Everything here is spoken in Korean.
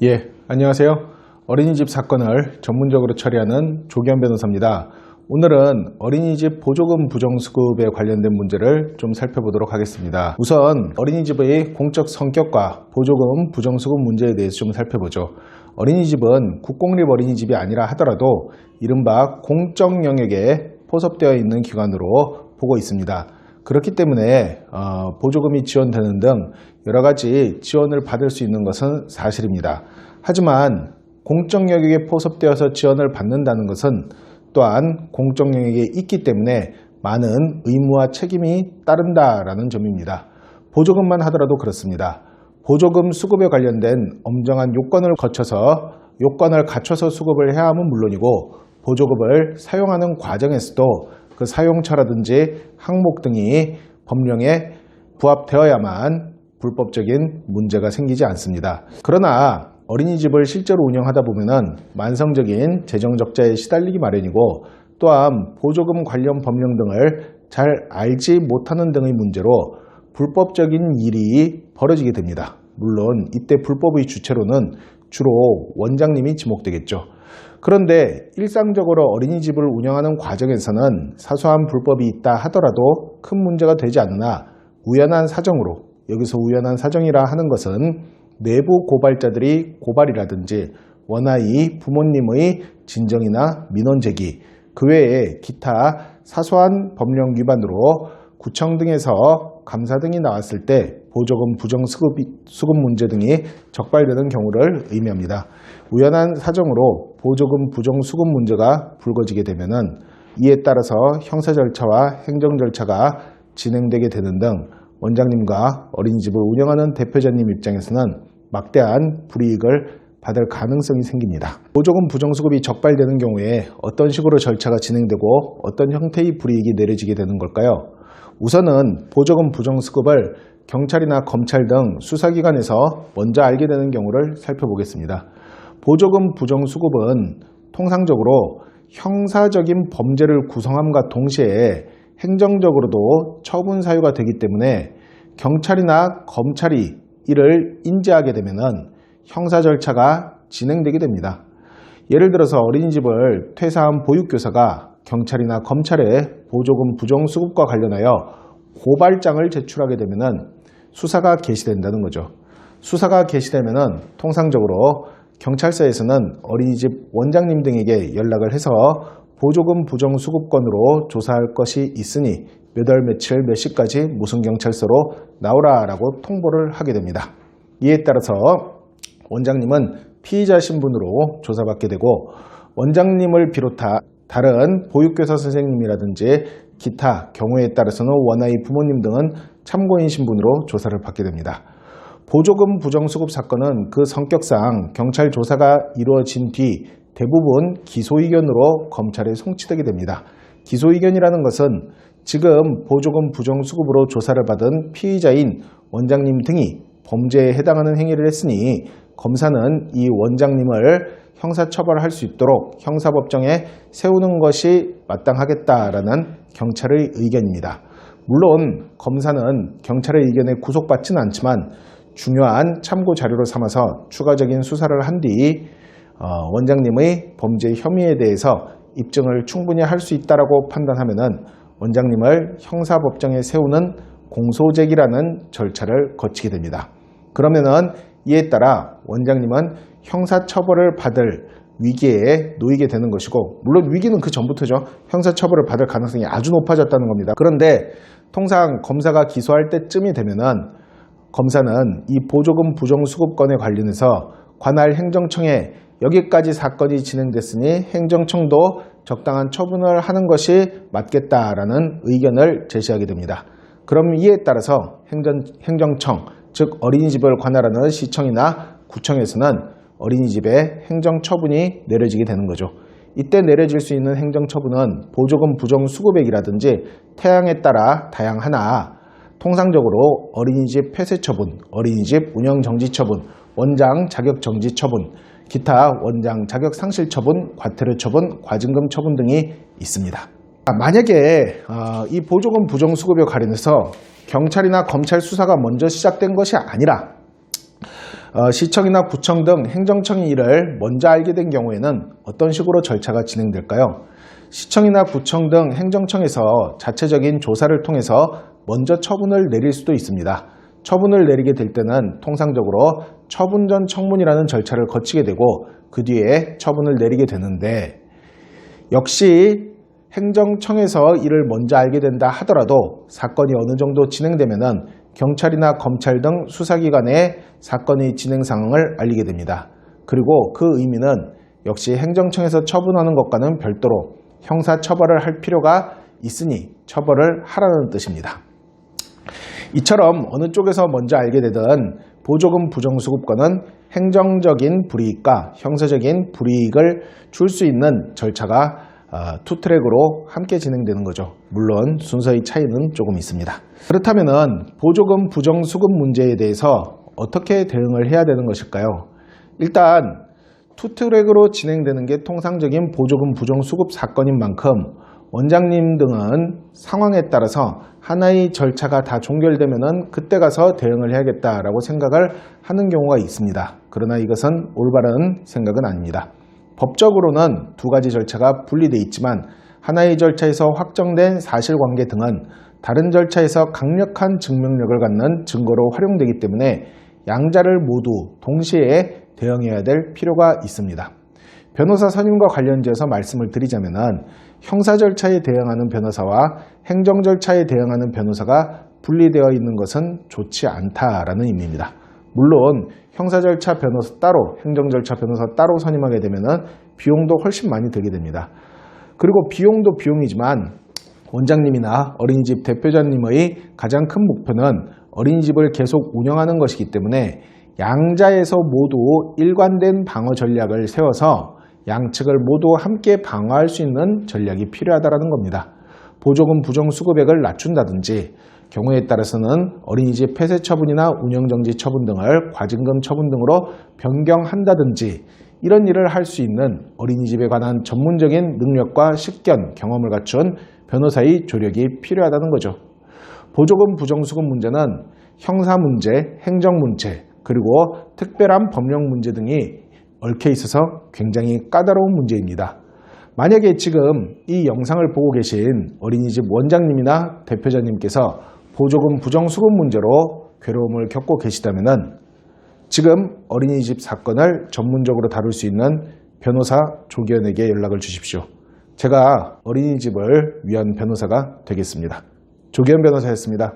예, 안녕하세요. 어린이집 사건을 전문적으로 처리하는 조기현 변호사입니다. 오늘은 어린이집 보조금 부정수급에 관련된 문제를 좀 살펴보도록 하겠습니다. 우선 어린이집의 공적 성격과 보조금 부정수급 문제에 대해서 좀 살펴보죠. 어린이집은 국공립 어린이집이 아니라 하더라도 이른바 공적 영역에 포섭되어 있는 기관으로 보고 있습니다. 그렇기 때문에 보조금이 지원되는 등 여러 가지 지원을 받을 수 있는 것은 사실입니다. 하지만 공적 영역에 포섭되어서 지원을 받는다는 것은 또한 공적 영역에 있기 때문에 많은 의무와 책임이 따른다라는 점입니다. 보조금만 하더라도 그렇습니다. 보조금 수급에 관련된 엄정한 요건을 갖춰서 수급을 해야 함은 물론이고, 보조금을 사용하는 과정에서도 그 사용처라든지 항목 등이 법령에 부합되어야만 불법적인 문제가 생기지 않습니다. 그러나 어린이집을 실제로 운영하다 보면은 만성적인 재정 적자에 시달리기 마련이고, 또한 보조금 관련 법령 등을 잘 알지 못하는 등의 문제로 불법적인 일이 벌어지게 됩니다. 물론 이때 불법의 주체로는 주로 원장님이 지목되겠죠. 그런데 일상적으로 어린이집을 운영하는 과정에서는 사소한 불법이 있다 하더라도 큰 문제가 되지 않으나, 우연한 사정으로, 여기서 우연한 사정이라 하는 것은 내부 고발자들이 고발이라든지 원아이 부모님의 진정이나 민원 제기, 그 외에 기타 사소한 법령 위반으로 구청 등에서 감사 등이 나왔을 때 보조금 부정수급 문제 등이 적발되는 경우를 의미합니다. 우연한 사정으로 보조금 부정수급 문제가 불거지게 되면은 이에 따라서 형사 절차와 행정 절차가 진행되게 되는 등 원장님과 어린이집을 운영하는 대표자님 입장에서는 막대한 불이익을 받을 가능성이 생깁니다. 보조금 부정수급이 적발되는 경우에 어떤 식으로 절차가 진행되고 어떤 형태의 불이익이 내려지게 되는 걸까요? 우선은 보조금 부정수급을 경찰이나 검찰 등 수사기관에서 먼저 알게 되는 경우를 살펴보겠습니다. 보조금 부정수급은 통상적으로 형사적인 범죄를 구성함과 동시에 행정적으로도 처분 사유가 되기 때문에 경찰이나 검찰이 이를 인지하게 되면 형사 절차가 진행되게 됩니다. 예를 들어서 어린이집을 퇴사한 보육교사가 경찰이나 검찰에 보조금 부정수급과 관련하여 고발장을 제출하게 되면 수사가 개시된다는 거죠. 수사가 개시되면 통상적으로 경찰서에서는 어린이집 원장님 등에게 연락을 해서 보조금 부정수급건으로 조사할 것이 있으니 몇 월 며칠 몇 시까지 무슨 경찰서로 나오라라고 통보를 하게 됩니다. 이에 따라서 원장님은 피의자 신분으로 조사받게 되고, 원장님을 비롯한 다른 보육교사 선생님이라든지 기타 경우에 따라서는 원아이 부모님 등은 참고인 신분으로 조사를 받게 됩니다. 보조금 부정수급 사건은 그 성격상 경찰 조사가 이루어진 뒤 대부분 기소의견으로 검찰에 송치되게 됩니다. 기소의견이라는 것은 지금 보조금 부정수급으로 조사를 받은 피의자인 원장님 등이 범죄에 해당하는 행위를 했으니 검사는 이 원장님을 형사처벌할 수 있도록 형사법정에 세우는 것이 마땅하겠다라는 경찰의 의견입니다. 물론 검사는 경찰의 의견에 구속받지는 않지만 중요한 참고 자료로 삼아서 추가적인 수사를 한 뒤 원장님의 범죄 혐의에 대해서 입증을 충분히 할 수 있다라고 판단하면은 원장님을 형사법정에 세우는 공소제기라는 절차를 거치게 됩니다. 그러면은 이에 따라 원장님은 형사처벌을 받을 위기에 놓이게 되는 것이고, 물론 위기는 그 전부터죠. 형사처벌을 받을 가능성이 아주 높아졌다는 겁니다. 그런데 통상 검사가 기소할 때쯤이 되면은 검사는 이 보조금 부정수급건에 관련해서 관할 행정청에 여기까지 사건이 진행됐으니 행정청도 적당한 처분을 하는 것이 맞겠다라는 의견을 제시하게 됩니다. 그럼 이에 따라서 행정청, 즉 어린이집을 관할하는 시청이나 구청에서는 어린이집에 행정처분이 내려지게 되는 거죠. 이때 내려질 수 있는 행정처분은 보조금 부정수급액이라든지 태양에 따라 다양하나, 통상적으로 어린이집 폐쇄처분, 어린이집 운영정지처분, 원장 자격정지처분, 기타 원장 자격 상실처분, 과태료 처분, 과징금 처분 등이 있습니다. 만약에 이 보조금 부정수급에 관련해서 경찰이나 검찰 수사가 먼저 시작된 것이 아니라 시청이나 구청 등 행정청이 이를 먼저 알게 된 경우에는 어떤 식으로 절차가 진행될까요? 시청이나 구청 등 행정청에서 자체적인 조사를 통해서 먼저 처분을 내릴 수도 있습니다. 처분을 내리게 될 때는 통상적으로 처분 전 청문이라는 절차를 거치게 되고 그 뒤에 처분을 내리게 되는데, 역시 행정청에서 이를 먼저 알게 된다 하더라도 사건이 어느 정도 진행되면은 경찰이나 검찰 등 수사기관에 사건의 진행 상황을 알리게 됩니다. 그리고 그 의미는 역시 행정청에서 처분하는 것과는 별도로 형사처벌을 할 필요가 있으니 처벌을 하라는 뜻입니다. 이처럼 어느 쪽에서 먼저 알게 되든 보조금 부정수급권은 행정적인 불이익과 형사적인 불이익을 줄 수 있는 절차가 투트랙으로 함께 진행되는 거죠. 물론 순서의 차이는 조금 있습니다. 그렇다면 보조금 부정수급 문제에 대해서 어떻게 대응을 해야 되는 것일까요? 일단 투트랙으로 진행되는 게 통상적인 보조금 부정수급 사건인 만큼 원장님 등은 상황에 따라서 하나의 절차가 다 종결되면은 그때 가서 대응을 해야겠다라고 생각을 하는 경우가 있습니다. 그러나 이것은 올바른 생각은 아닙니다. 법적으로는 두 가지 절차가 분리되어 있지만 하나의 절차에서 확정된 사실관계 등은 다른 절차에서 강력한 증명력을 갖는 증거로 활용되기 때문에 양자를 모두 동시에 대응해야 될 필요가 있습니다. 변호사 선임과 관련지어서 말씀을 드리자면 형사 절차에 대응하는 변호사와 행정 절차에 대응하는 변호사가 분리되어 있는 것은 좋지 않다라는 의미입니다. 물론 형사 절차 변호사 따로, 행정 절차 변호사 따로 선임하게 되면 비용도 훨씬 많이 들게 됩니다. 그리고 비용도 비용이지만 원장님이나 어린이집 대표자님의 가장 큰 목표는 어린이집을 계속 운영하는 것이기 때문에 양자에서 모두 일관된 방어 전략을 세워서 양측을 모두 함께 방어할 수 있는 전략이 필요하다는 겁니다. 보조금 부정수급액을 낮춘다든지 경우에 따라서는 어린이집 폐쇄 처분이나 운영정지 처분 등을 과징금 처분 등으로 변경한다든지 이런 일을 할 수 있는 어린이집에 관한 전문적인 능력과 식견, 경험을 갖춘 변호사의 조력이 필요하다는 거죠. 보조금 부정수급 문제는 형사 문제, 행정 문제, 그리고 특별한 법령 문제 등이 얽혀 있어서 굉장히 까다로운 문제입니다. 만약에 지금 이 영상을 보고 계신 어린이집 원장님이나 대표자님께서 보조금 부정수급 문제로 괴로움을 겪고 계시다면 지금 어린이집 사건을 전문적으로 다룰 수 있는 변호사 조기현에게 연락을 주십시오. 제가 어린이집을 위한 변호사가 되겠습니다. 조기현 변호사였습니다.